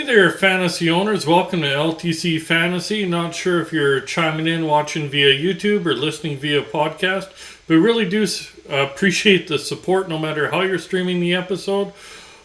there, fantasy owners. Welcome to LTC Fantasy. Not sure if you're chiming in, watching via YouTube or listening via podcast, but really do appreciate the support no matter how you're streaming the episode.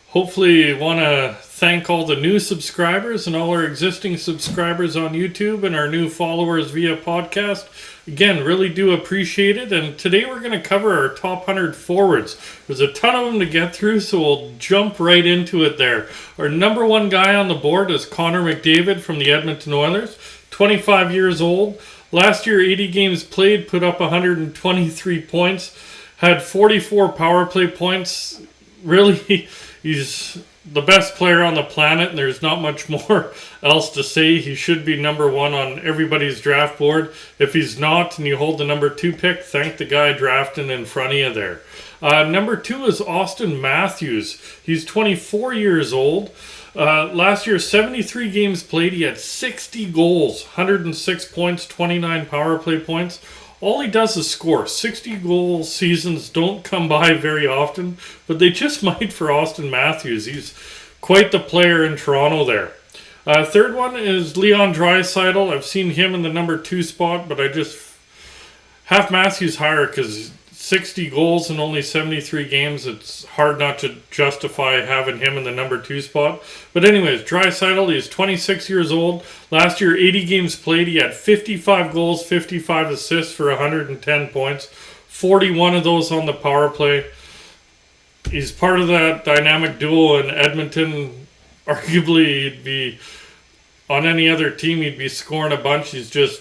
Hopefully, want to thank all the new subscribers and all our existing subscribers on YouTube and our new followers via podcast. Again, really do appreciate it. And today we're going to cover our top 100 forwards. There's a ton of them to get through, so we'll jump right into it there. Our number one guy on the board is Connor McDavid from the Edmonton Oilers, 25 years old. Last year, 80 games played, put up 123 points, had 44 power play points. Really, he's the best player on the planet, and there's not much more else to say. He should be number one on everybody's draft board. If he's not, and you hold the number 2 pick, thank the guy drafting in front of you there. Number 2 is Auston Matthews. He's 24 years old. Last year, 73 games played. He had 60 goals, 106 points, 29 power play points. All he does is score. 60-goal seasons don't come by very often, but they just might for Auston Matthews. He's quite the player in Toronto there. Third one is Leon Draisaitl. I've seen him in the number 2 spot, but I just have Matthews higher because 60 goals in only 73 games. It's hard not to justify having him in the number 2 spot. But anyways, Draisaitl, he's 26 years old. Last year, 80 games played. He had 55 goals, 55 assists for 110 points. 41 of those on the power play. He's part of that dynamic duo in Edmonton. Arguably, he'd be on any other team, he'd be scoring a bunch. He's just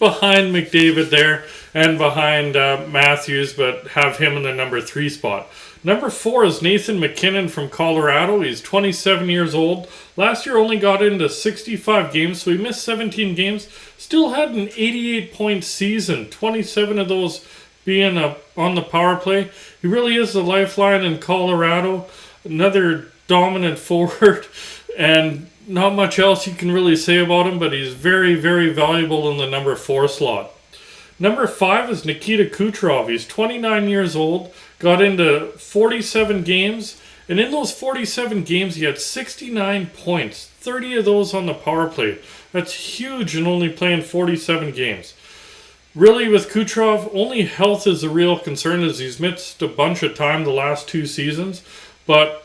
behind McDavid there and behind Matthews, but have him in the number 3 spot. Number 4 is Nathan MacKinnon from Colorado. He's 27 years old. Last year only got into 65 games, so he missed 17 games. Still had an 88-point season, 27 of those being on the power play. He really is the lifeline in Colorado. Another dominant forward, and not much else you can really say about him, but he's very, very valuable in the number 4 slot. Number 5 is Nikita Kucherov. He's 29 years old, got into 47 games, and in those 47 games he had 69 points, 30 of those on the power play. That's huge in only playing 47 games. Really, with Kucherov, only health is a real concern as he's missed a bunch of time the last 2 seasons, but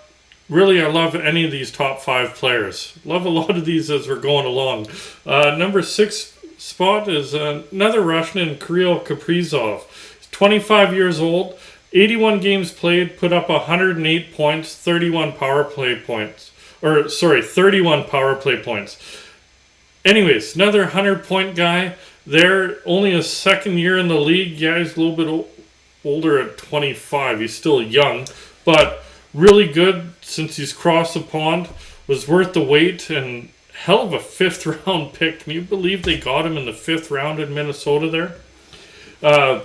really, I love any of these top 5 players. Love a lot of these as we're going along. Number 6 spot is another Russian, Kirill Kaprizov. He's 25 years old, 81 games played, put up 108 points, 31 power play points. 31 power play points. Anyways, another 100-point guy. They're only his second year in the league. Yeah, he's a little bit older at 25. He's still young, but really good since he's crossed the pond. Was worth the wait, and hell of a 5th round pick. Can you believe they got him in the 5th round in Minnesota there?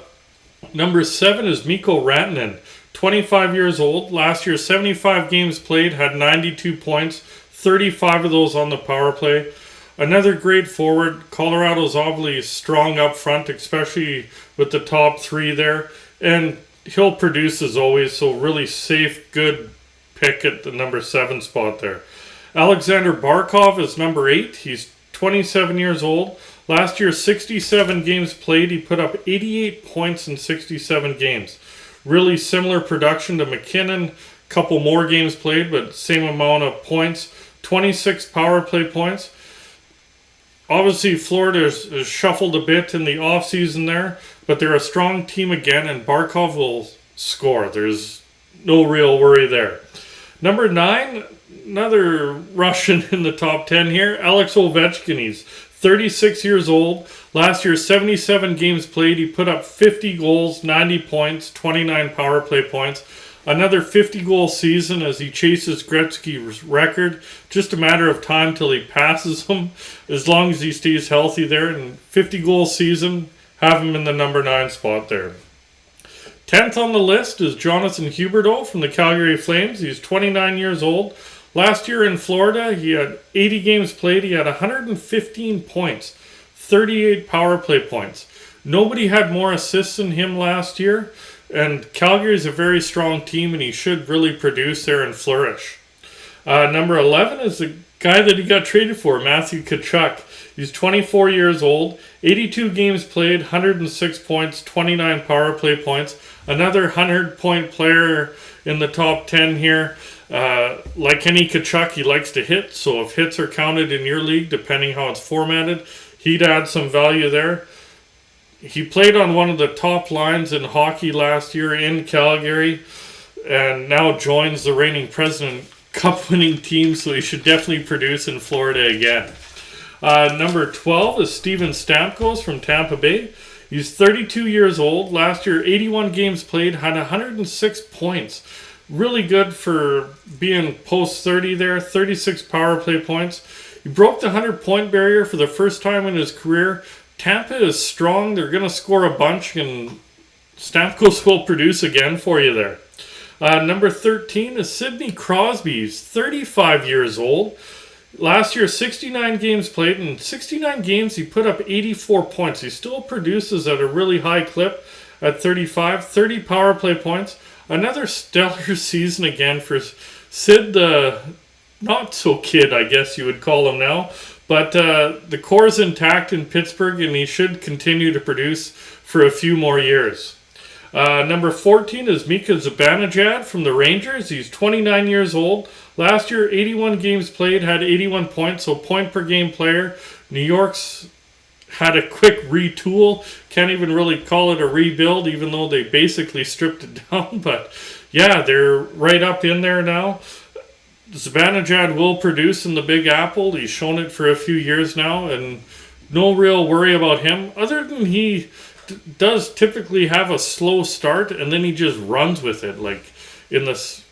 Number 7 is Mikko Rantanen, 25 years old. Last year, 75 games played, had 92 points, 35 of those on the power play. Another great forward. Colorado's obviously strong up front, especially with the top 3 there. And he'll produce as always, so really safe, good pick at the number 7 spot there. Alexander Barkov is number 8. He's 27 years old. Last year, 67 games played. He put up 88 points in 67 games. Really similar production to McKinnon. Couple more games played, but same amount of points. 26 power play points. Obviously, Florida has shuffled a bit in the offseason there, but they're a strong team again, and Barkov will score. There's no real worry there. Number 9, another Russian in the top 10 here, Alex Ovechkin. He's 36 years old. Last year, 77 games played. He put up 50 goals, 90 points, 29 power play points. Another 50-goal season as he chases Gretzky's record. Just a matter of time till he passes him, as long as he stays healthy there. And 50-goal season, have him in the number 9 spot there. 10th on the list is Jonathan Huberdeau from the Calgary Flames. He's 29 years old. Last year in Florida, he had 80 games played. He had 115 points, 38 power play points. Nobody had more assists than him last year. And Calgary is a very strong team, and he should really produce there and flourish. Number 11 is the guy that he got traded for, Matthew Tkachuk. He's 24 years old, 82 games played, 106 points, 29 power play points. Another 100-point player in the top 10 here. Like any Tkachuk, he likes to hit, so if hits are counted in your league, depending how it's formatted, he'd add some value there. He played on one of the top lines in hockey last year in Calgary, and now joins the reigning President Cup-winning team, so he should definitely produce in Florida again. Number 12 is Steven Stamkos from Tampa Bay. He's 32 years old. Last year, 81 games played, had 106 points. Really good for being post-30 there, 36 power play points. He broke the 100-point barrier for the first time in his career. Tampa is strong. They're going to score a bunch, and Stamkos will produce again for you there. Number 13 is Sidney Crosby. He's 35 years old. Last year, 69 games played. In 69 games, he put up 84 points. He still produces at a really high clip at 35, 30 power play points. Another stellar season again for Sid, the not-so-kid, I guess you would call him now. But the core is intact in Pittsburgh, and he should continue to produce for a few more years. Number 14 is Mika Zibanejad from the Rangers. He's 29 years old. Last year, 81 games played, had 81 points, so point-per-game player. New York's had a quick retool. Can't even really call it a rebuild, even though they basically stripped it down. But, yeah, they're right up in there now. Zibanejad will produce in the Big Apple. He's shown it for a few years now, and no real worry about him, other than he does typically have a slow start, and then he just runs with it. Like in this,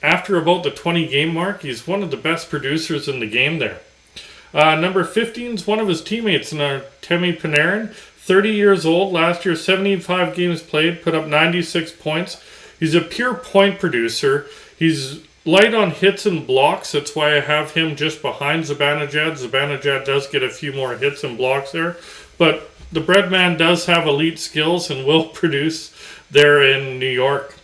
after about the 20 game mark, he's one of the best producers in the game there. Number 15 is one of his teammates, Artemi Panarin, 30 years old. Last year, 75 games played, put up 96 points. He's a pure point producer. He's light on hits and blocks. That's why I have him just behind Zibanejad. Zibanejad does get a few more hits and blocks there, but the Breadman does have elite skills and will produce there in New York.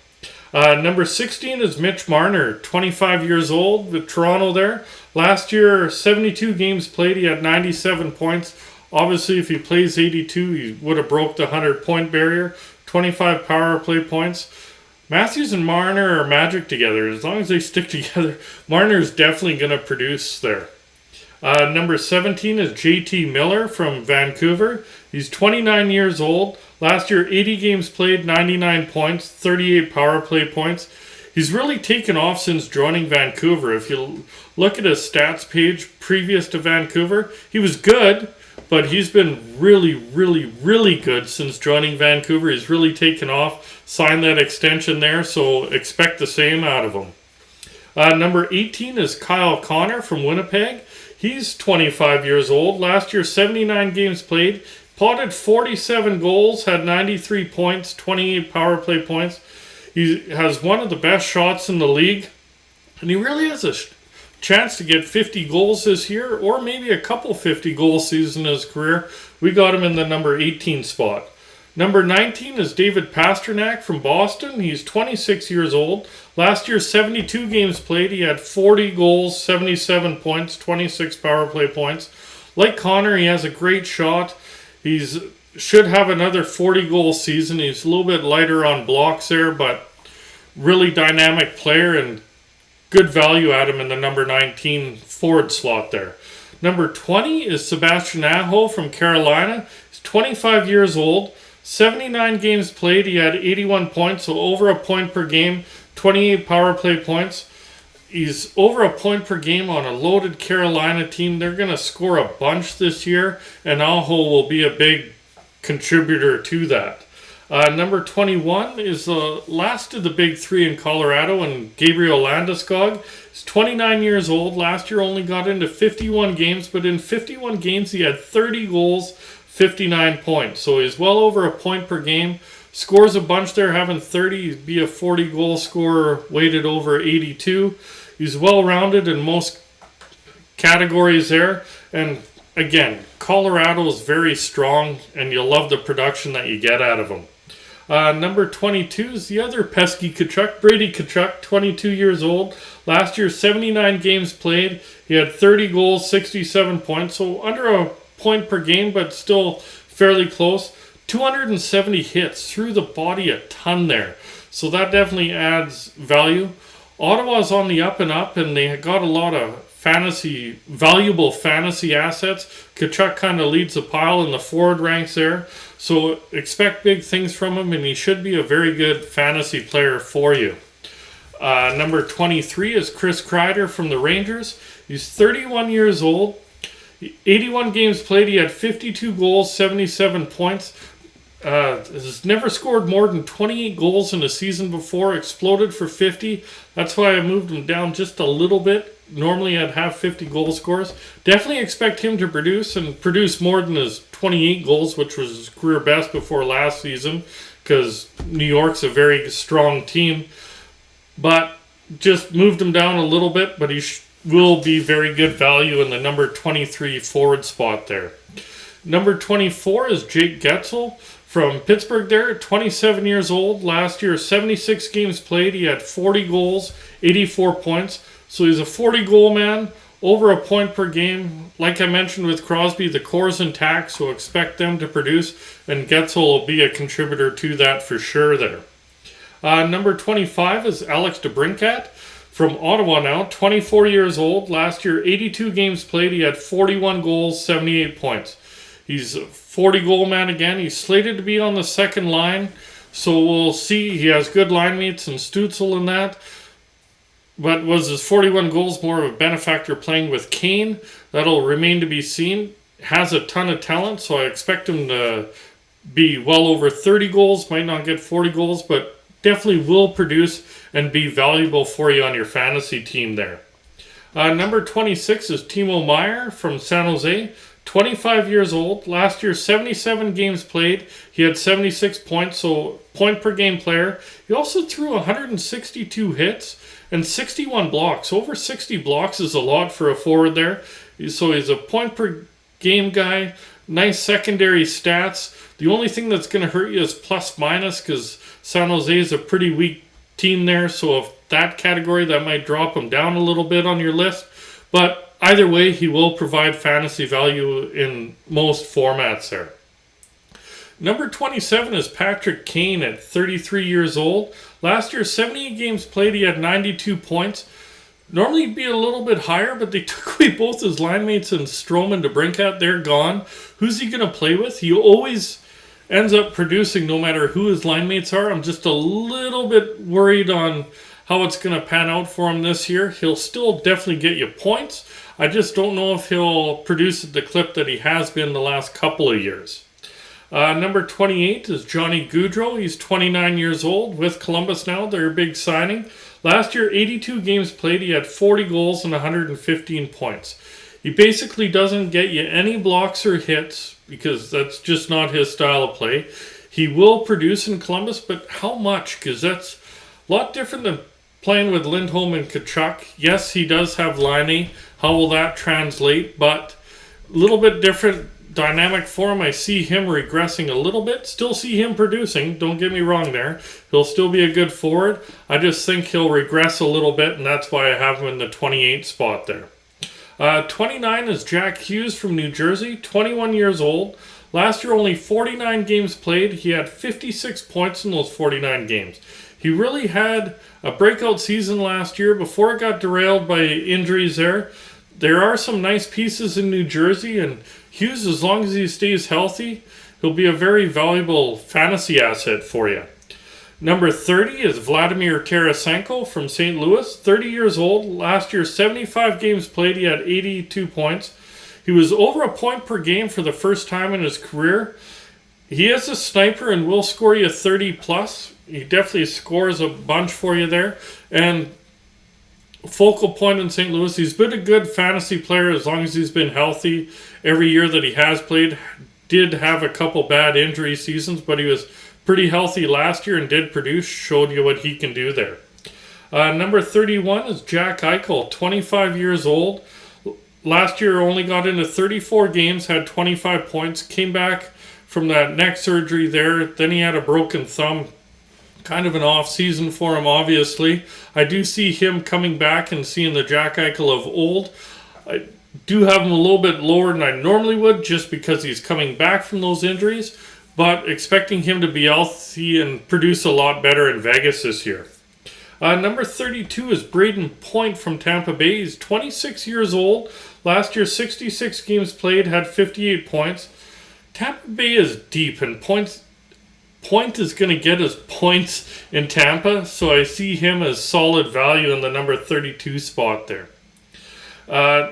Number 16 is Mitch Marner, 25 years old with Toronto there. Last year, 72 games played. He had 97 points. Obviously, if he plays 82, he would have broke the 100-point barrier. 25 power play points. Matthews and Marner are magic together. As long as they stick together, Marner's definitely going to produce there. Number 17 is JT Miller from Vancouver. He's 29 years old. Last year, 80 games played, 99 points, 38 power play points. He's really taken off since joining Vancouver. If you look at his stats page previous to Vancouver, he was good, but he's been really, really, really good since joining Vancouver. He's really taken off, signed that extension there, so expect the same out of him. Number 18 is Kyle Connor from Winnipeg. He's 25 years old. Last year, 79 games played, potted 47 goals, had 93 points, 28 power play points. He has one of the best shots in the league, and he really has a chance to get 50 goals this year, or maybe a couple 50-goal seasons in his career. We got him in the number 18 spot. Number 19 is David Pastrnak from Boston. He's 26 years old. Last year, 72 games played. He had 40 goals, 77 points, 26 power play points. Like Connor, he has a great shot. He's should have another 40-goal season. He's a little bit lighter on blocks there, but really dynamic player and good value at him in the number 19 forward slot there. Number 20 is Sebastian Aho from Carolina. He's 25 years old. 79 games played. He had 81 points, so over a point per game, 28 power play points. He's over a point per game on a loaded Carolina team. They're going to score a bunch this year, and Aho will be a big contributor to that. Number 21 is the last of the big three in Colorado, and Gabriel Landeskog. He's 29 years old. Last year only got into 51 games, but in 51 games he had 30 goals, 59 points. So he's well over a point per game. Scores a bunch there, having 30. He'd be a 40-goal scorer, weighted over 82. He's well-rounded in most categories there. And again, Colorado is very strong, and you'll love the production that you get out of him. Number 22 is the other pesky Tkachuk, Brady Tkachuk, 22 years old. Last year, 79 games played. He had 30 goals, 67 points, so under a point per game, but still fairly close. 270 hits, through the body a ton there. So that definitely adds value. Ottawa's on the up and up, and they got a lot of valuable fantasy assets. Tkachuk kind of leads the pile in the forward ranks there. So expect big things from him, and he should be a very good fantasy player for you. Number 23 is Chris Kreider from the Rangers. He's 31 years old. 81 games played. He had 52 goals, 77 points. Has never scored more than 28 goals in a season before. Exploded for 50. That's why I moved him down just a little bit. Normally I'd have 50 goal scores. Definitely expect him to produce more than his 28 goals, which was his career best before last season, because New York's a very strong team. But just moved him down a little bit, but he will be very good value in the number 23 forward spot there. Number 24 is Jake Guentzel from Pittsburgh there, 27 years old. Last year, 76 games played. He had 40 goals, 84 points. So he's a 40-goal man, over a point per game. Like I mentioned with Crosby, the core's intact, so expect them to produce, and Guentzel will be a contributor to that for sure there. Number 25 is Alex DeBrincat from Ottawa now, 24 years old. Last year, 82 games played. He had 41 goals, 78 points. He's a 40-goal man again. He's slated to be on the second line, so we'll see. He has good line mates and Stützle in that. But was his 41 goals more of a benefactor playing with Kane? That'll remain to be seen. Has a ton of talent, so I expect him to be well over 30 goals. Might not get 40 goals, but definitely will produce and be valuable for you on your fantasy team there. Number 26 is Timo Meier from San Jose. 25 years old. Last year, 77 games played. He had 76 points, so point per game player. He also threw 162 hits and 61 blocks. Over 60 blocks is a lot for a forward there. So he's a point per game guy. Nice secondary stats. The only thing that's going to hurt you is plus minus, because San Jose is a pretty weak team there. So if that category, that might drop him down a little bit on your list. But either way, he will provide fantasy value in most formats there. Number 27 is Patrick Kane at 33 years old. Last year, 78 games played. He had 92 points. Normally he'd be a little bit higher, but they took away both his line mates and Strome and DeBrincat. They're gone. Who's he going to play with? He always ends up producing no matter who his line mates are. I'm just a little bit worried on how it's going to pan out for him this year. He'll still definitely get you points. I just don't know if he'll produce at the clip that he has been the last couple of years. Number 28 is Johnny Gaudreau. He's 29 years old with Columbus now. They're a big signing. Last year, 82 games played. He had 40 goals and 115 points. He basically doesn't get you any blocks or hits because that's just not his style of play. He will produce in Columbus, but how much? Because that's a lot different than playing with Lindholm and Tkachuk. Yes, he does have Laine. How will that translate? But a little bit different dynamic for him. I see him regressing a little bit. Still see him producing. Don't get me wrong there. He'll still be a good forward. I just think he'll regress a little bit, and that's why I have him in the 28 spot there. 29 is Jack Hughes from New Jersey, 21 years old. Last year, only 49 games played. He had 56 points in those 49 games. He really had a breakout season last year before it got derailed by injuries there. There are some nice pieces in New Jersey, and Hughes, as long as he stays healthy, he'll be a very valuable fantasy asset for you. Number 30 is Vladimir Tarasenko from St. Louis, 30 years old. Last year, 75 games played. He had 82 points. He was over a point per game for the first time in his career. He is a sniper and will score you 30 plus. He definitely scores a bunch for you there. And focal point in St. Louis, he's been a good fantasy player as long as he's been healthy. Every year that he has played, did have a couple bad injury seasons, but he was pretty healthy last year and did produce, showed you what he can do there. Number 31 is Jack Eichel, 25 years old. Last year only got into 34 games, had 25 points, came back from that neck surgery there. Then he had a broken thumb. Kind of an off season for him, obviously. I do see him coming back and seeing the Jack Eichel of old. I do have him a little bit lower than I normally would just because he's coming back from those injuries, but expecting him to be healthy and produce a lot better in Vegas this year. Number 32 is Braden Point from Tampa Bay. He's 26 years old. Last year, 66 games played, had 58 points. Tampa Bay is deep, and Point is going to get his points in Tampa, so I see him as solid value in the number 32 spot there.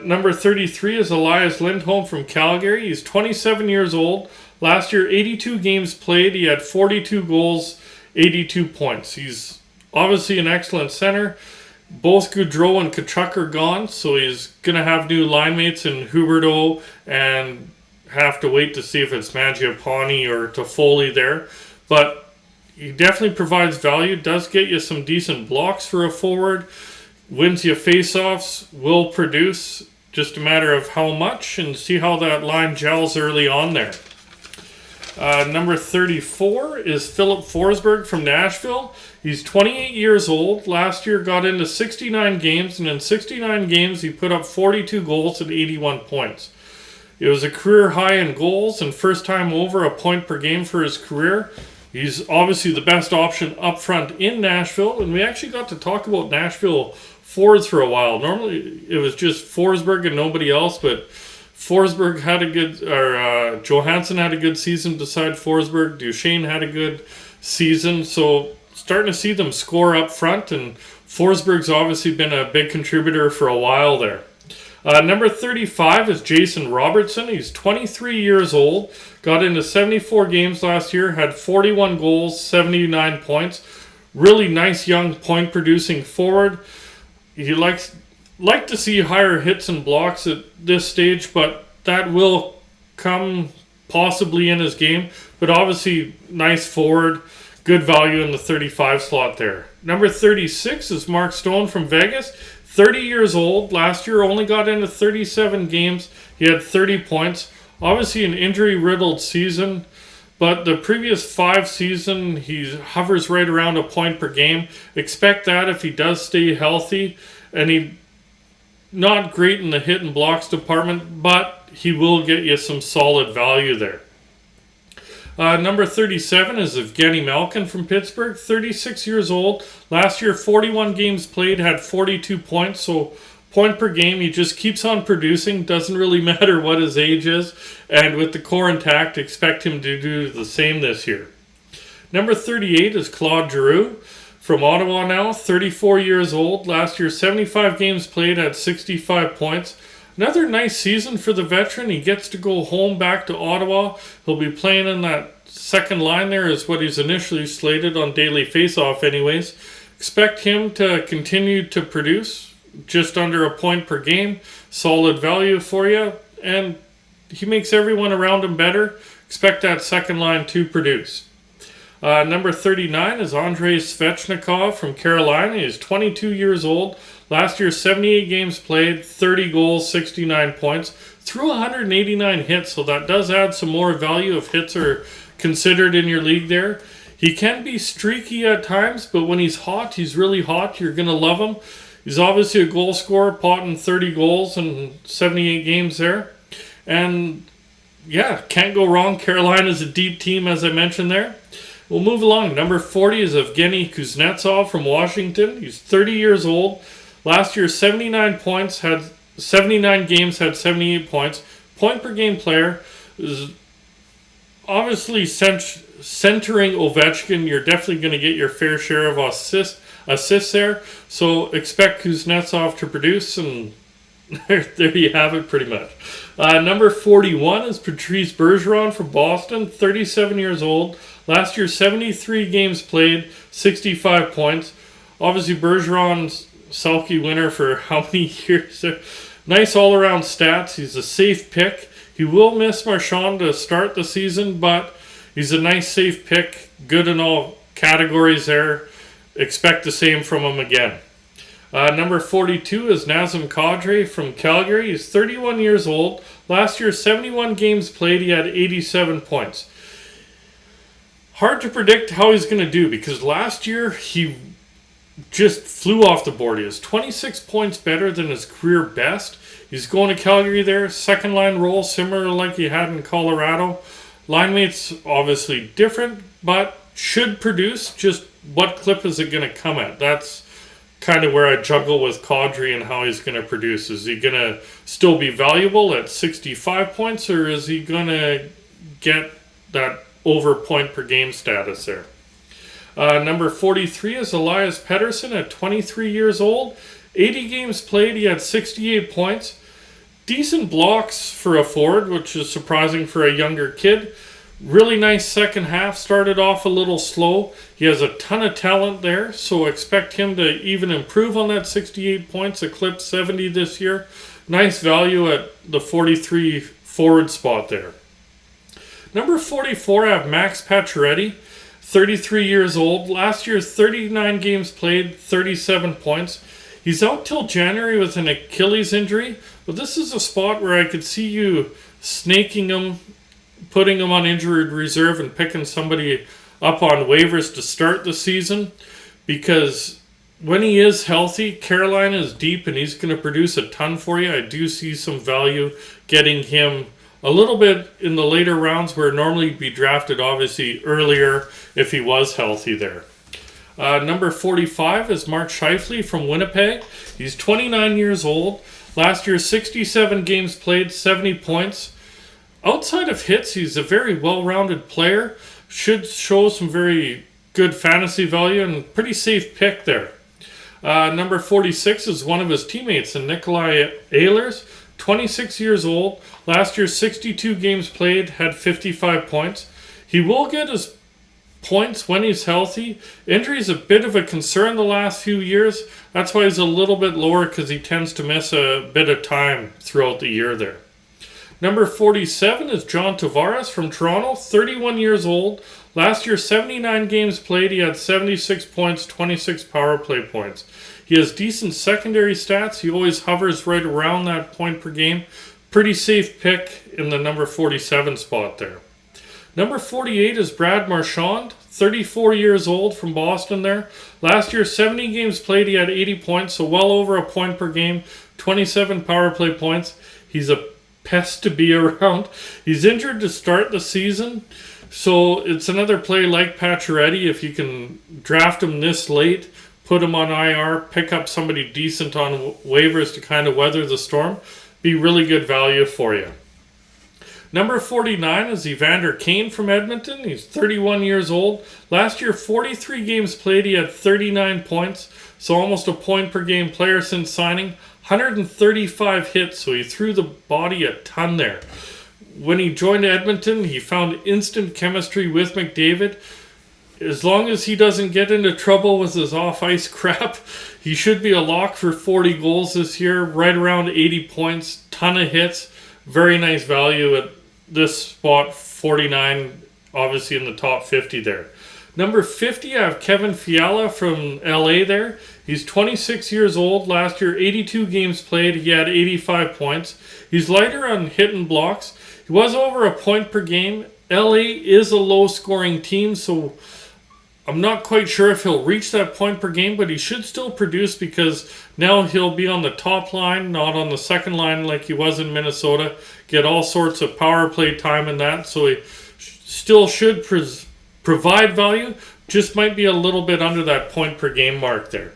Number 33 is Elias Lindholm from Calgary. He's 27 years old. Last year, 82 games played. He had 42 goals, 82 points. He's obviously an excellent center. Both Gaudreau and Tkachuk are gone, so he's going to have new line mates in Huberdeau and have to wait to see if it's Mangiapane or Toffoli there. But he definitely provides value, does get you some decent blocks for a forward, wins you faceoffs, will produce, just a matter of how much, and see how that line gels early on there. Number 34 is Philip Forsberg from Nashville. He's 28 years old. Last year got into 69 games, and in 69 games he put up 42 goals and 81 points. It was a career high in goals and first time over a point per game for his career. He's obviously the best option up front in Nashville, and we actually got to talk about Nashville forwards for a while. Normally it was just Forsberg and nobody else, but Forsberg had a good, Johansson had a good season beside Forsberg. Duchesne had a good season, so starting to see them score up front, and Forsberg's obviously been a big contributor for a while there. Number 35 is Jason Robertson. He's 23 years old. Got into 74 games last year. Had 41 goals, 79 points. Really nice young point-producing forward. He like to see higher hits and blocks at this stage, but that will come possibly in his game. But obviously, nice forward. Good value in the 35 slot there. Number 36 is Mark Stone from Vegas. 30 years old. Last year only got into 37 games. He had 30 points. Obviously an injury-riddled season, but the previous 5 seasons, he hovers right around a point per game. Expect that if he does stay healthy. And he not great in the hit and blocks department, but he will get you some solid value there. Number 37 is Evgeny Malkin from Pittsburgh, 36 years old. Last year, 41 games played, had 42 points, so point per game. He just keeps on producing, doesn't really matter what his age is, and with the core intact, expect him to do the same this year. Number 38 is Claude Giroux from Ottawa now, 34 years old. Last year, 75 games played, had 65 points. Another nice season for the veteran. He gets to go home back to Ottawa. He'll be playing in that second line there is what he's initially slated on daily faceoff anyways. Expect him to continue to produce just under a point per game. Solid value for you. And he makes everyone around him better. Expect that second line to produce. Number 39 is Andrei Svechnikov from Carolina. He's 22 years old. Last year, 78 games played, 30 goals, 69 points, threw 189 hits, so that does add some more value if hits are considered in your league there. He can be streaky at times, but when he's hot, he's really hot. You're going to love him. He's obviously a goal scorer, potting 30 goals in 78 games there. And yeah, can't go wrong. Carolina's a deep team, as I mentioned there. We'll move along. Number 40 is Evgeny Kuznetsov from Washington. He's 30 years old. Last year, 79 points, had 79 games, had 78 points. Point per game player. Is obviously centering Ovechkin. You're definitely going to get your fair share of assists there. So expect Kuznetsov to produce, and there you have it pretty much. Number 41 is Patrice Bergeron from Boston, 37 years old. Last year, 73 games played, 65 points. Obviously, Bergeron's Selke winner for how many years? Nice all-around stats. He's a safe pick. He will miss Marchand to start the season, but he's a nice safe pick. Good in all categories there. Expect the same from him again. Number 42 is Nazem Kadri from Calgary. He's 31 years old. Last year, 71 games played, he had 87 points. Hard to predict how he's going to do because last year he just flew off the board. He was 26 points better than his career best. He's going to Calgary there, second line role, similar like he had in Colorado. Line mates obviously different, but should produce. Just what clip is it going to come at? That's kind of where I juggle with Kadri and how he's going to produce. Is he going to still be valuable at 65 points, or is he going to get that over point per game status there? Number 43 is Elias Pettersson at 23 years old. 80 games played, he had 68 points. Decent blocks for a forward, which is surprising for a younger kid. Really nice second half. Started off a little slow. He has a ton of talent there, so expect him to even improve on that 68 points, eclipse 70 this year. Nice value at the 43 forward spot there. Number 44, I have Max Pacioretty, 33 years old. Last year, 39 games played, 37 points. He's out till January with an Achilles injury, but this is a spot where I could see you snaking him, putting him on injured reserve and picking somebody up on waivers to start the season, because when he is healthy, Carolina is deep and he's going to produce a ton for you. I do see some value getting him a little bit in the later rounds where normally he'd be drafted obviously earlier if he was healthy there. Number 45 is Mark Scheifele from Winnipeg. He's 29 years old. Last year, 67 games played, 70 points. Outside of hits, he's a very well-rounded player. Should show some very good fantasy value and pretty safe pick there. Number 46 is one of his teammates, Nikolai Ehlers, 26 years old. Last year, 62 games played, had 55 points. He will get his points when he's healthy. Injury is a bit of a concern the last few years. That's why he's a little bit lower, because he tends to miss a bit of time throughout the year there. Number 47 is John Tavares from Toronto, 31 years old. Last year, 79 games played. He had 76 points, 26 power play points. He has decent secondary stats. He always hovers right around that point per game. Pretty safe pick in the number 47 spot there. Number 48 is Brad Marchand, 34 years old from Boston there. Last year, 70 games played. He had 80 points, so well over a point per game, 27 power play points. He's a pest to be around. He's injured to start the season, so it's another play like Pacioretty. If you can draft him this late, put him on IR, pick up somebody decent on waivers to kind of weather the storm, be really good value for you. Number 49 is Evander Kane from Edmonton. He's 31 years old. Last year, 43 games played. He had 39 points, so almost a point per game player since signing. 135 hits, so he threw the body a ton there. When he joined Edmonton, he found instant chemistry with McDavid. As long as he doesn't get into trouble with his off-ice crap, he should be a lock for 40 goals this year, right around 80 points, ton of hits. Very nice value at this spot, 49, obviously in the top 50 there. Number 50, I have Kevin Fiala from LA there. He's 26 years old. Last year, 82 games played. He had 85 points. He's lighter on hit and blocks. He was over a point per game. LA is a low-scoring team, so I'm not quite sure if he'll reach that point per game, but he should still produce because now he'll be on the top line, not on the second line like he was in Minnesota. Get all sorts of power play time in that, so he still should provide value, just might be a little bit under that point per game mark there.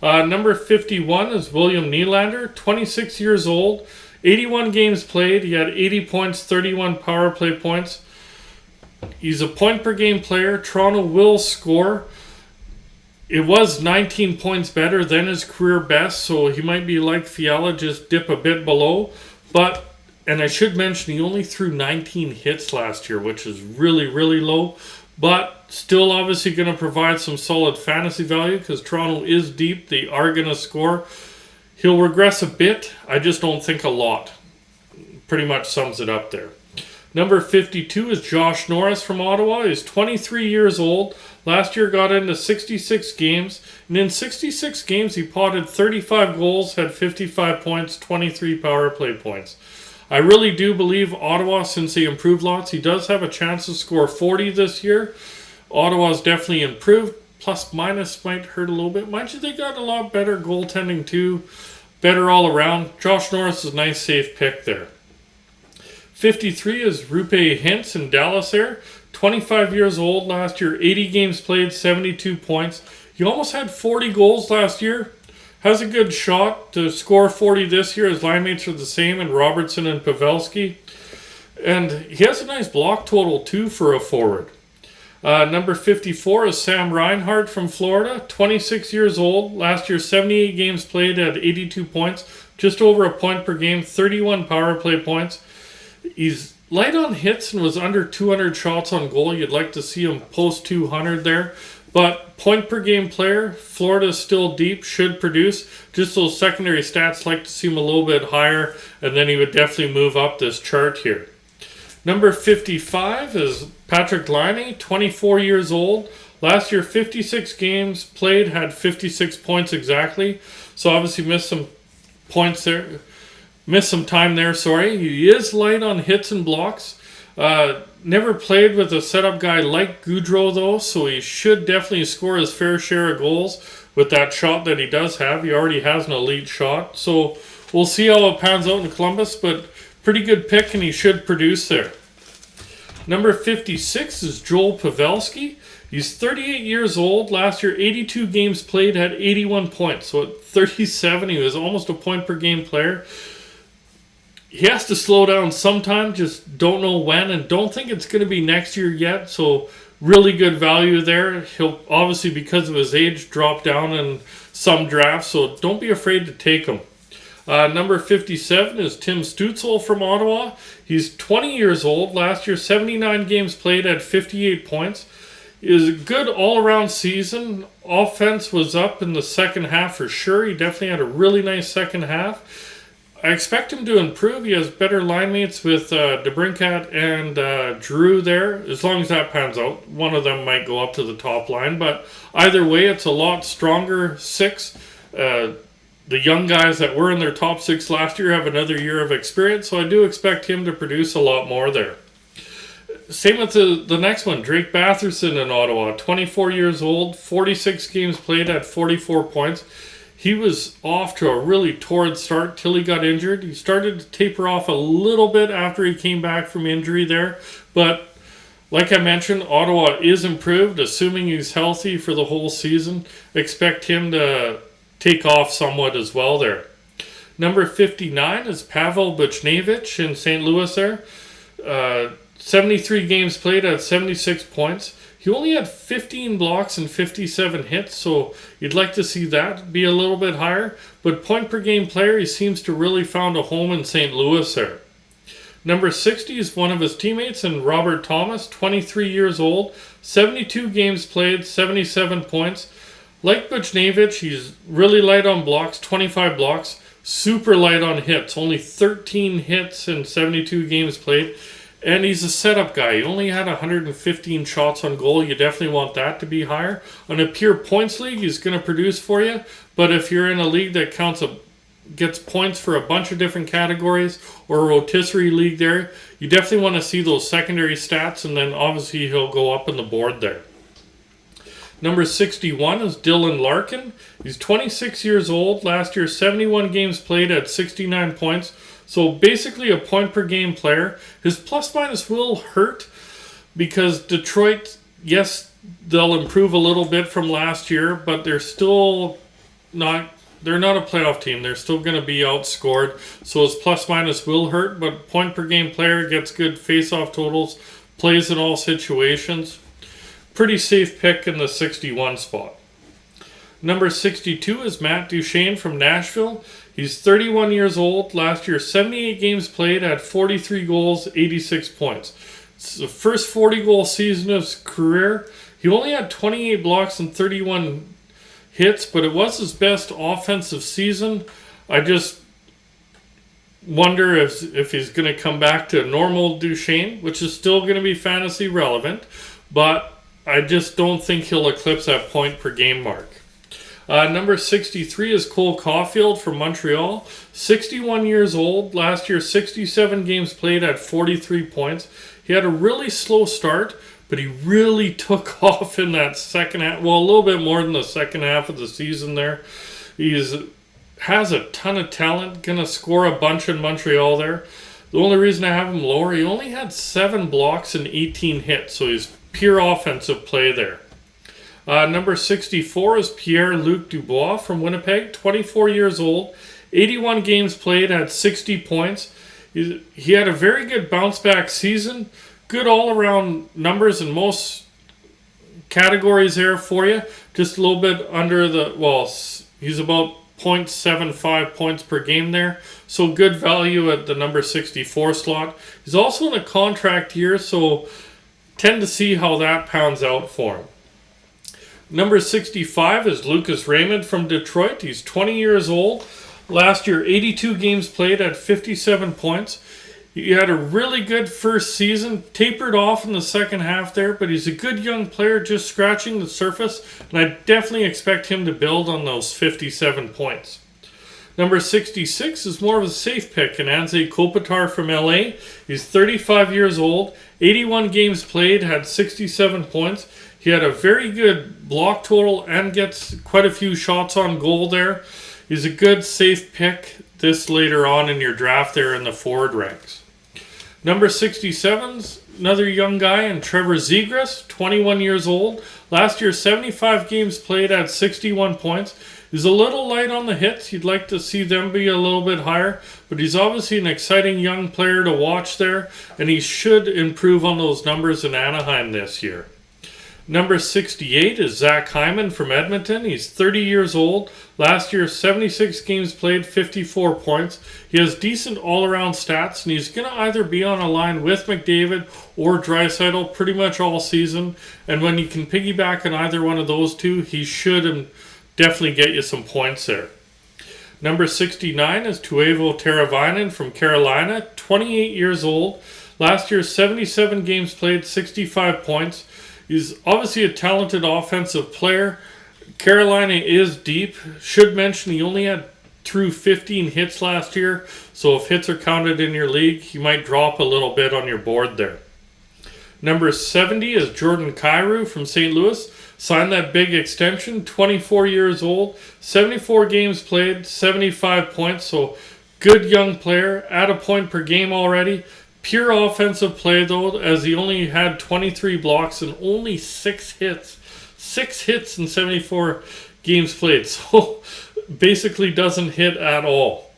Number 51 is William Nylander, 26 years old, 81 games played. He had 80 points, 31 power play points. He's a point per game player. Toronto will score. It was 19 points better than his career best, so he might be like Fiala, just dip a bit below. But, and I should mention, he only threw 19 hits last year, which is really, really low. But still obviously going to provide some solid fantasy value because Toronto is deep. They are going to score. He'll regress a bit. I just don't think a lot. Pretty much sums it up there. Number 52 is Josh Norris from Ottawa. He's 23 years old. Last year got into 66 games. And in 66 games, he potted 35 goals, had 55 points, 23 power play points. I really do believe Ottawa, since they improved lots, he does have a chance to score 40 this year. Ottawa's definitely improved. Plus minus might hurt a little bit. Mind you, they got a lot better goaltending too. Better all around. Josh Norris is a nice safe pick there. 53 is Roope Hintz in Dallas there. 25 years old last year. 80 games played, 72 points. He almost had 40 goals last year. Has a good shot to score 40 this year. His line mates are the same in Robertson and Pavelski. And he has a nice block total too for a forward. Number 54 is Sam Reinhart from Florida. 26 years old. Last year, 78 games played at 82 points. Just over a point per game. 31 power play points. He's light on hits and was under 200 shots on goal. You'd like to see him post 200 there. But point per game player, Florida's still deep, should produce. Just those secondary stats, like to see him a little bit higher, and then he would definitely move up this chart here. Number 55 is Patrick Laine, 24 years old. Last year, 56 games played, had 56 points exactly. So obviously missed some points there. Missed some time there, sorry. He is light on hits and blocks. Never played with a setup guy like Gaudreau, though, so he should definitely score his fair share of goals with that shot that he does have. He already has an elite shot, so we'll see how it pans out in Columbus, but pretty good pick, and he should produce there. Number 56 is Joel Pavelski. He's 38 years old. Last year, 82 games played, had 81 points. So at 37, he was almost a point per game player. He has to slow down sometime, just don't know when, and don't think it's going to be next year yet. So really good value there. He'll obviously, because of his age, drop down in some drafts, so don't be afraid to take him. Number 57 is Tim Stützle from Ottawa. He's 20 years old. Last year, 79 games played at 58 points. It was a good all-around season. Offense was up in the second half for sure. He definitely had a really nice second half. I expect him to improve. He has better line mates with DeBrincat and Drew there. As long as that pans out, one of them might go up to the top line. But either way, it's a lot stronger six. The young guys that were in their top six last year have another year of experience, so I do expect him to produce a lot more there. Same with the next one, Drake Batherson in Ottawa. 24 years old, 46 games played at 44 points. He was off to a really torrid start till he got injured. He started to taper off a little bit after he came back from injury there. But like I mentioned, Ottawa is improved. Assuming he's healthy for the whole season, expect him to take off somewhat as well there. Number 59 is Pavel Buchnevich in St. Louis there. 73 games played at 76 points. He only had 15 blocks and 57 hits, so you'd like to see that be a little bit higher. But point per game player, he seems to really found a home in St. Louis there. Number 60 is one of his teammates, and Robert Thomas, 23 years old, 72 games played, 77 points. Like Buchnevich, he's really light on blocks, 25 blocks, super light on hits, only 13 hits in 72 games played. And he's a setup guy. He only had 115 shots on goal. You definitely want that to be higher. On a pure points league, he's going to produce for you. But if you're in a league that gets points for a bunch of different categories, or a rotisserie league there, you definitely want to see those secondary stats, and then obviously he'll go up on the board there. Number 61 is Dylan Larkin. He's 26 years old. Last year, 71 games played at 69 points. So basically a point per game player. His plus minus will hurt because Detroit, yes, they'll improve a little bit from last year, but they're not a playoff team. They're still going to be outscored. So his plus minus will hurt, but point per game player, gets good face-off totals, plays in all situations. Pretty safe pick in the 61 spot. Number 62 is Matt Duchene from Nashville. He's 31 years old. Last year, 78 games played, had 43 goals, 86 points. It's the first 40-goal season of his career. He only had 28 blocks and 31 hits, but it was his best offensive season. I just wonder if he's going to come back to normal Duchesne, which is still going to be fantasy relevant, but I just don't think he'll eclipse that point per game mark. Number 63 is Cole Caulfield from Montreal. 61 years old. Last year, 67 games played at 43 points. He had a really slow start, but he really took off in that second half. Well, a little bit more than the second half of the season there. Has a ton of talent. Going to score a bunch in Montreal there. The only reason I have him lower, he only had 7 blocks and 18 hits, so he's pure offensive play there. Number 64 is Pierre-Luc Dubois from Winnipeg, 24 years old, 81 games played at 60 points. He had a very good bounce-back season, good all-around numbers in most categories there for you. Just a little bit under he's about 0.75 points per game there, so good value at the number 64 slot. He's also in a contract year, so tend to see how that pans out for him. Number 65 is Lucas Raymond from Detroit. He's 20 years old. Last year, 82 games played at 57 points. He had a really good first season, tapered off in the second half there, but he's a good young player just scratching the surface, and I definitely expect him to build on those 57 points. Number 66 is more of a safe pick, and Anze Kopitar from LA. He's 35 years old, 81 games played, had 67 points. He had a very good block total and gets quite a few shots on goal there. He's a good safe pick this later on in your draft there in the forward ranks. Number 67's another young guy, and Trevor Zegras, 21 years old. Last year, 75 games played at 61 points. He's a little light on the hits. You'd like to see them be a little bit higher, but he's obviously an exciting young player to watch there, and he should improve on those numbers in Anaheim this year. Number 68 is Zach Hyman from Edmonton. He's 30 years old. Last year, 76 games played, 54 points. He has decent all-around stats, and he's going to either be on a line with McDavid or Draisaitl pretty much all season. And when you can piggyback on either one of those two, he should definitely get you some points there. Number 69 is Teuvo Teravainen from Carolina, 28 years old. Last year, 77 games played, 65 points. He's obviously a talented offensive player. Carolina is deep. Should mention he only had through 15 hits last year, so if hits are counted in your league, he might drop a little bit on your board there. Number 70 is Jordan Kyrou from St. Louis. Signed that big extension, 24 years old, 74 games played, 75 points, so good young player, at a point per game already. Pure offensive play, though, as he only had 23 blocks and only 6 hits. 6 hits in 74 games played, so basically doesn't hit at all.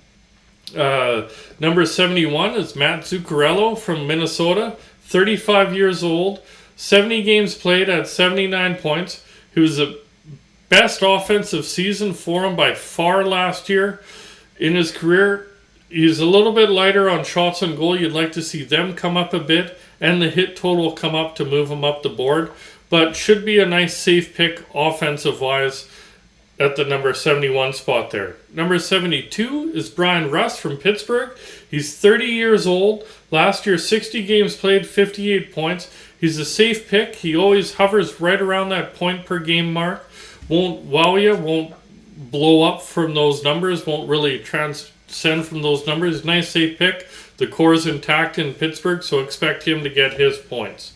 Number 71 is Matt Zuccarello from Minnesota, 35 years old, 70 games played at 79 points. He was the best offensive season for him by far last year in his career. He's a little bit lighter on shots on goal. You'd like to see them come up a bit and the hit total come up to move him up the board. But should be a nice safe pick offensive-wise at the number 71 spot there. Number 72 is Brian Rust from Pittsburgh. He's 30 years old. Last year, 60 games played, 58 points. He's a safe pick. He always hovers right around that point per game mark. Won't wow you, won't blow up from those numbers, won't really transcend from those numbers. Nice safe pick. The core is intact in Pittsburgh, so expect him to get his points.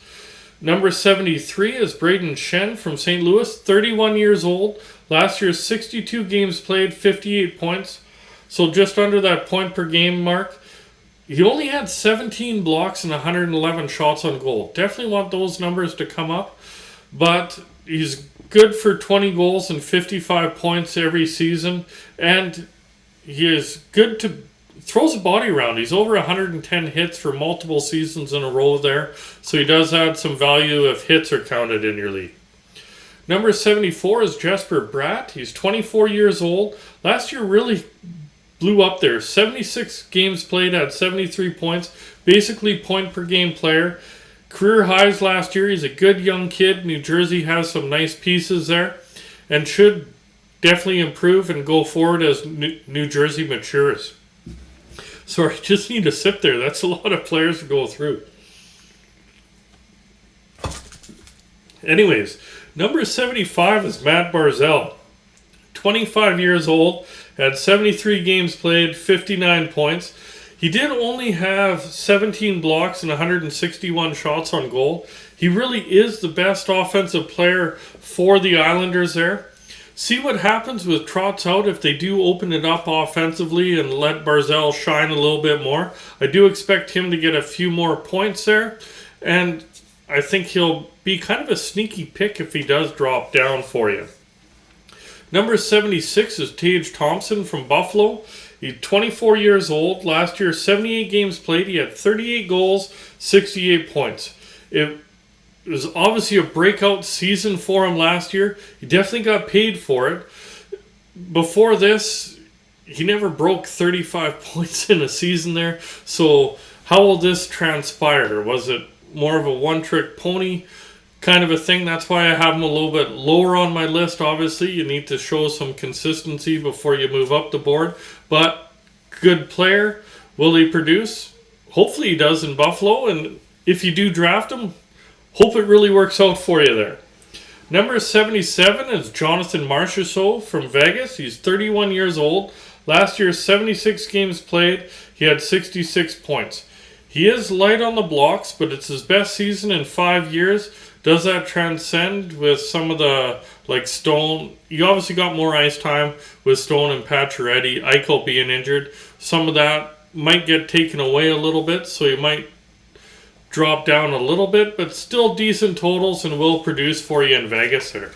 Number 73 is Braden Shen from St. Louis, 31 years old. Last year, 62 games played, 58 points. So just under that point per game mark. He only had 17 blocks and 111 shots on goal. Definitely want those numbers to come up. But he's good for 20 goals and 55 points every season. And he is good to throws the body around. He's over 110 hits for multiple seasons in a row there. So he does add some value if hits are counted in your league. Number 74 is Jesper Bratt. He's 24 years old. Last year really blew up there. 76 games played at 73 points. Basically point per game player. Career highs last year. He's a good young kid. New Jersey has some nice pieces there. And should definitely improve and go forward as New Jersey matures. Sorry, just need to sit there. That's a lot of players to go through. Anyways, number 75 is Matt Barzal. 25 years old, had 73 games played, 59 points. He did only have 17 blocks and 161 shots on goal. He really is the best offensive player for the Islanders there. See what happens with Trotz out if they do open it up offensively and let Barzal shine a little bit more. I do expect him to get a few more points there, and I think he'll be kind of a sneaky pick if he does drop down for you. Number 76 is Tage Thompson from Buffalo. He's 24 years old. Last year, 78 games played. He had 38 goals, 68 points. It was obviously a breakout season for him last year. He definitely got paid for it. Before this, he never broke 35 points in a season there. So how will this transpire? Was it more of a one-trick pony kind of a thing? That's why I have him a little bit lower on my list. Obviously, you need to show some consistency before you move up the board. But good player. Will he produce? Hopefully he does in Buffalo. And if you do draft him, hope it really works out for you there. Number 77 is Jonathan Marchessault from Vegas. He's 31 years old. Last year, 76 games played. He had 66 points. He is light on the blocks, but it's his best season in 5 years. Does that transcend with some of the, like Stone? You obviously got more ice time with Stone and Pacioretty. Eichel being injured. Some of that might get taken away a little bit, so you might drop down a little bit, but still decent totals and will produce for you in Vegas there.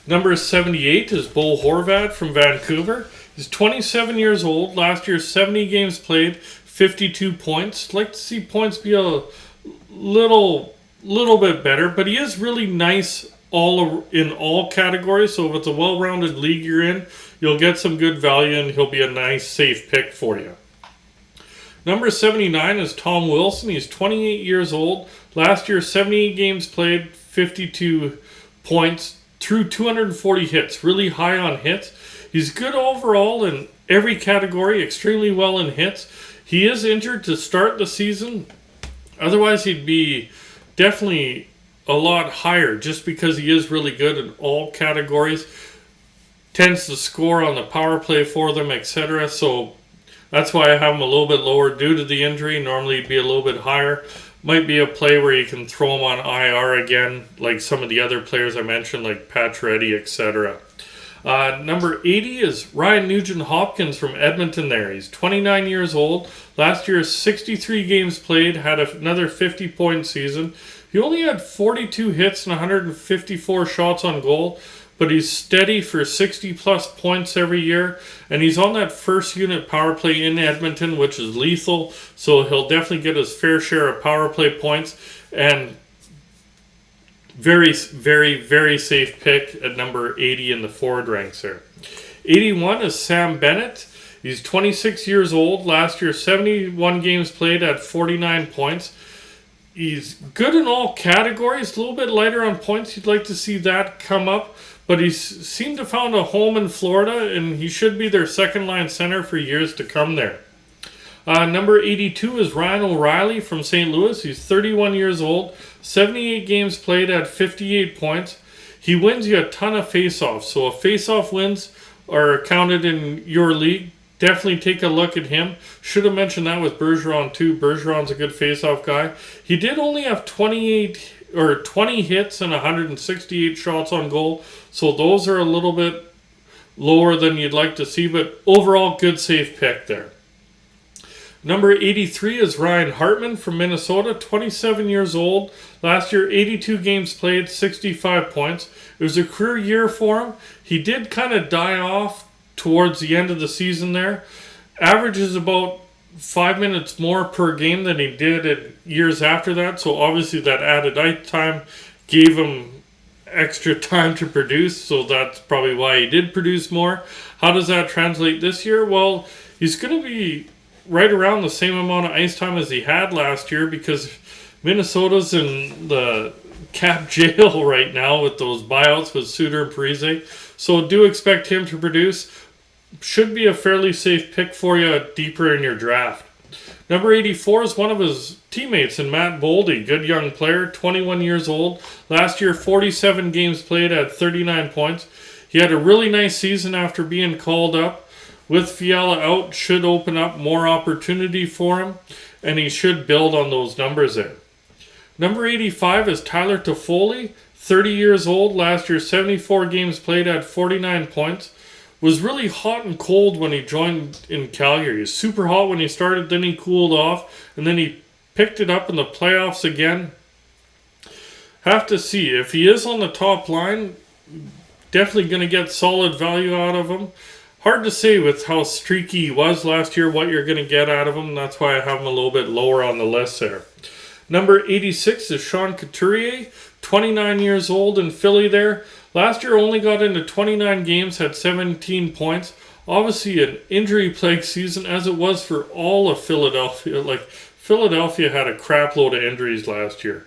Number 78 is Bo Horvat from Vancouver. He's 27 years old. Last year, 70 games played, 52 points. I'd like to see points be a little bit better, but he is really nice in all categories. So if it's a well-rounded league you're in, you'll get some good value and he'll be a nice, safe pick for you. Number 79 is Tom Wilson. He's 28 years old. Last year, 78 games played, 52 points, through 240 hits. Really high on hits. He's good overall in every category, extremely well in hits. He is injured to start the season. Otherwise, he'd be definitely a lot higher just because he is really good in all categories. Tends to score on the power play for them, etc. So that's why I have him a little bit lower due to the injury. Normally he'd be a little bit higher. Might be a play where you can throw him on IR again, like some of the other players I mentioned, like Pacioretty, etc. Number 80 is Ryan Nugent-Hopkins from Edmonton there. He's 29 years old. Last year, 63 games played, had another 50-point season. He only had 42 hits and 154 shots on goal, but he's steady for 60-plus points every year, and he's on that first unit power play in Edmonton, which is lethal, so he'll definitely get his fair share of power play points, and very, very, very safe pick at number 80 in the forward ranks there. 81 is Sam Bennett. He's 26 years old. Last year, 71 games played at 49 points. He's good in all categories. A little bit lighter on points. You'd like to see that come up. But he's seemed to found a home in Florida, and he should be their second-line center for years to come there. Number 82 is Ryan O'Reilly from St. Louis. He's 31 years old, 78 games played at 58 points. He wins you a ton of face-offs. So if face-off wins are counted in your league, definitely take a look at him. Should have mentioned that with Bergeron too. Bergeron's a good face-off guy. He did only have 20 hits and 168 shots on goal. So those are a little bit lower than you'd like to see, but overall good safe pick there. Number 83 is Ryan Hartman from Minnesota, 27 years old. Last year, 82 games played, 65 points. It was a career year for him. He did kind of die off towards the end of the season there. Averages about 5 minutes more per game than he did in years after that. So obviously that added ice time gave him extra time to produce. So that's probably why he did produce more. How does that translate this year? Well, he's going to be right around the same amount of ice time as he had last year because Minnesota's in the cap jail right now with those buyouts with Suter and Parise. So do expect him to produce. should be a fairly safe pick for you deeper in your draft. Number 84 is one of his teammates in Matt Boldy. Good young player, 21 years old. Last year, 47 games played at 39 points. He had a really nice season after being called up. With Fiala out, should open up more opportunity for him, and he should build on those numbers there. Number 85 is Tyler Toffoli, 30 years old. Last year, 74 games played at 49 points. Was really hot and cold when he joined in Calgary. He was super hot when he started, then he cooled off, and then he picked it up in the playoffs again. Have to see. If he is on the top line, definitely going to get solid value out of him. Hard to say with how streaky he was last year what you're going to get out of him. That's why I have him a little bit lower on the list there. Number 86 is Sean Couturier, 29 years old in Philly there. Last year only got into 29 games, had 17 points. Obviously an injury-plagued season as it was for all of Philadelphia. Like, Philadelphia had a crap load of injuries last year.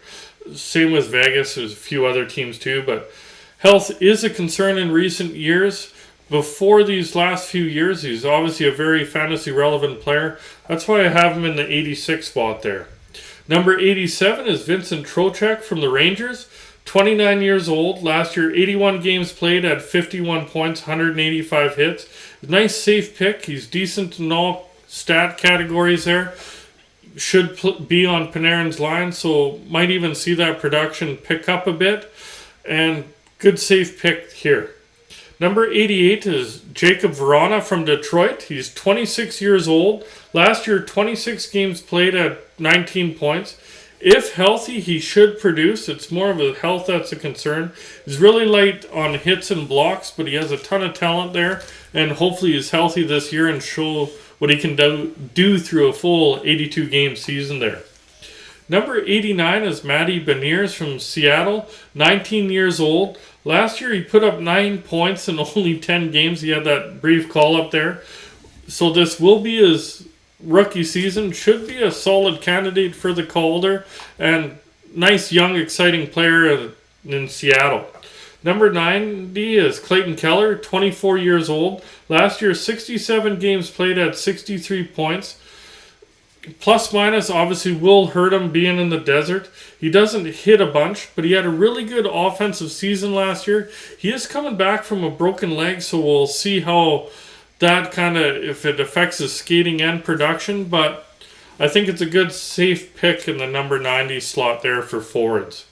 Same with Vegas, there's a few other teams too, but health is a concern in recent years. Before these last few years, he's obviously a very fantasy-relevant player. That's why I have him in the 86 spot there. Number 87 is Vincent Trocheck from the Rangers. 29 years old. Last year, 81 games played at 51 points, 185 hits. Nice safe pick. He's decent in all stat categories there. Should be on Panarin's line, so might even see that production pick up a bit. And good safe pick here. Number 88 is Jacob Vrana from Detroit. He's 26 years old. Last year, 26 games played at 19 points. If healthy, he should produce. It's more of a health that's a concern. He's really light on hits and blocks, but he has a ton of talent there. And hopefully he's healthy this year and show what he can do through a full 82-game season there. Number 89 is Matty Beniers from Seattle, 19 years old. Last year he put up 9 points in only 10 games. He had that brief call-up there. So this will be his rookie season. Should be a solid candidate for the Calder. And nice, young, exciting player in Seattle. Number 90 is Clayton Keller, 24 years old. Last year, 67 games played at 63 points. Plus minus obviously will hurt him being in the desert. He doesn't hit a bunch, but he had a really good offensive season last year. He is coming back from a broken leg, so we'll see how that if it affects his skating and production. But I think it's a good safe pick in the number 90 slot there for forwards.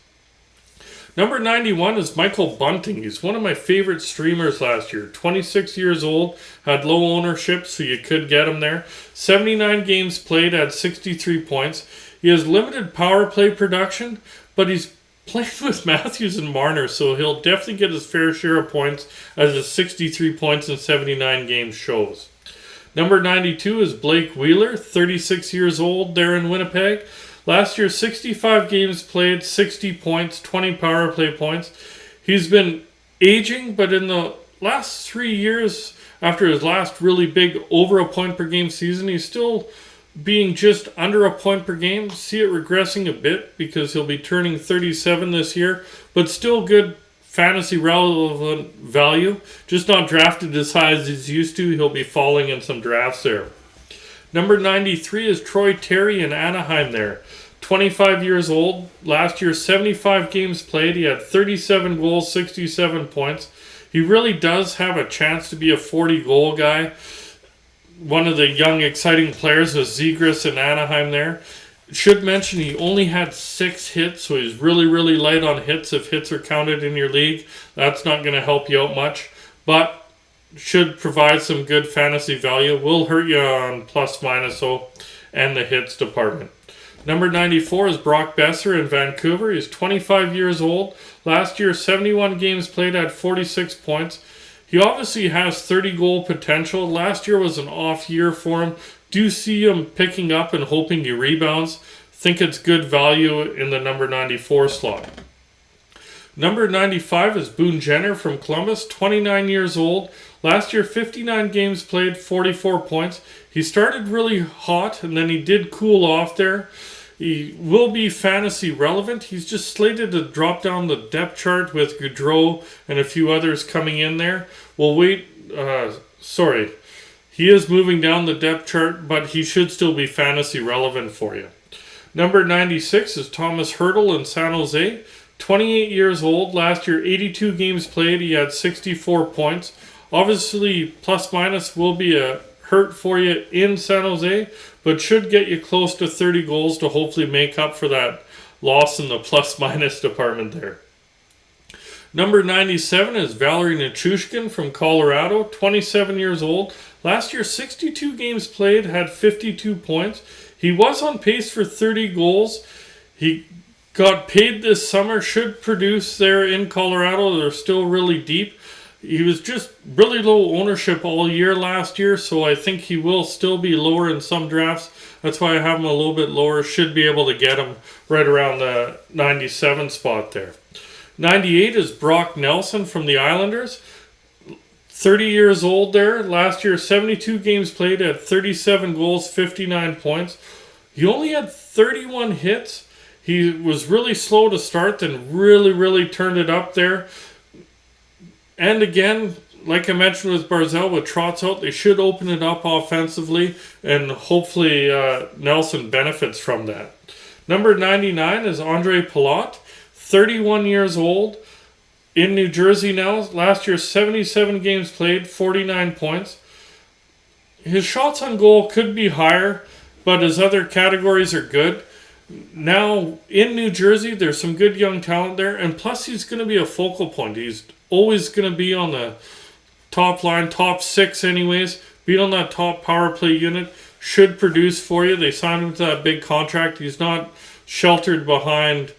Number 91 is Michael Bunting. He's one of my favorite streamers last year. 26 years old, had low ownership, so you could get him there. 79 games played at 63 points. He has limited power play production, but he's playing with Matthews and Marner, so he'll definitely get his fair share of points as his 63 points in 79 games shows. Number 92 is Blake Wheeler, 36 years old there in Winnipeg. Last year, 65 games played, 60 points, 20 power play points. He's been aging, but in the last 3 years, after his last really big over a point per game season, he's still being just under a point per game. See it regressing a bit because he'll be turning 37 this year, but still good fantasy relevant value. Just not drafted as high as he's used to. He'll be falling in some drafts there. Number 93 is Troy Terry in Anaheim there. 25 years old. Last year, 75 games played. He had 37 goals, 67 points. He really does have a chance to be a 40-goal guy. One of the young, exciting players was Zegras in Anaheim there. Should mention he only had 6 hits, so he's really, really light on hits if hits are counted in your league. That's not going to help you out much. But should provide some good fantasy value. Will hurt you on plus minus and the hits department. Number 94 is Brock Besser in Vancouver. He's 25 years old. Last year, 71 games played at 46 points. He obviously has 30-goal potential. Last year was an off year for him. Do see him picking up and hoping he rebounds. Think it's good value in the number 94 slot. Number 95 is Boone Jenner from Columbus, 29 years old. Last year, 59 games played, 44 points. He started really hot, and then he did cool off there. He will be fantasy relevant. He's just slated to drop down the depth chart with Gaudreau and a few others coming in there. We'll wait. He is moving down the depth chart, but he should still be fantasy relevant for you. Number 96 is Thomas Hertl in San Jose. 28 years old. Last year, 82 games played. He had 64 points. Obviously, plus minus will be a hurt for you in San Jose, but should get you close to 30 goals to hopefully make up for that loss in the plus minus department there. Number 97 is Valery Nichushkin from Colorado, 27 years old. Last year, 62 games played, had 52 points. He was on pace for 30 goals. He got paid this summer, should produce there in Colorado. They're still really deep. He was just really low ownership all year last year, so I think he will still be lower in some drafts. That's why I have him a little bit lower. Should be able to get him right around the 97 spot there. 98 is Brock Nelson from the Islanders. 30 years old there. Last year, 72 games played, had 37 goals, 59 points. He only had 31 hits. He was really slow to start, then really turned it up there. And again, like I mentioned with Barzal, with Trotz out, they should open it up offensively, and hopefully Nelson benefits from that. Number 99 is Andre Palat, 31 years old, in New Jersey now. Last year, 77 games played, 49 points. His shots on goal could be higher, but his other categories are good. Now, in New Jersey, there's some good young talent there, and plus he's going to be a focal point. He's always going to be on the top line, top six anyways, be on that top power play unit, should produce for you. They signed him to that big contract. He's not sheltered behind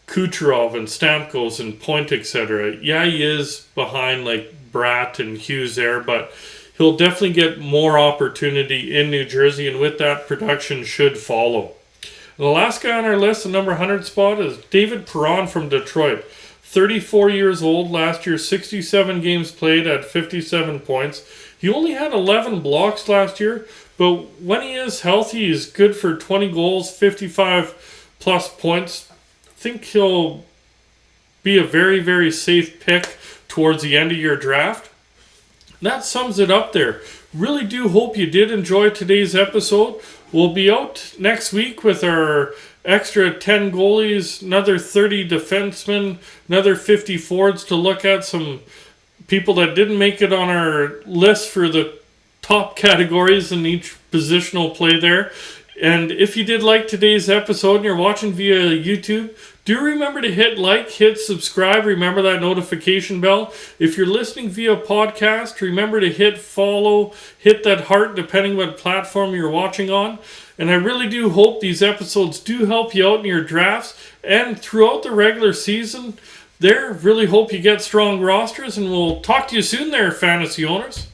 Kucherov and Stamkos and Point, etc. Yeah, he is behind like Bratt and Hughes there, but he'll definitely get more opportunity in New Jersey, and with that, production should follow. The last guy on our list, the number 100 spot, is David Perron from Detroit. 34 years old. Last year, 67 games played at 57 points. He only had 11 blocks last year, but when he is healthy, he's good for 20 goals, 55 plus points. I think he'll be a very safe pick towards the end of your draft. That sums it up there. Really do hope you did enjoy today's episode. We'll be out next week with our extra 10 goalies, another 30 defensemen, another 50 forwards to look at, some people that didn't make it on our list for the top categories in each positional play there. And if you did like today's episode and you're watching via YouTube, do remember to hit like, hit subscribe, remember that notification bell. If you're listening via podcast, remember to hit follow, hit that heart depending what platform you're watching on. And I really do hope these episodes do help you out in your drafts and throughout the regular season there. Really hope you get strong rosters, and we'll talk to you soon there, fantasy owners.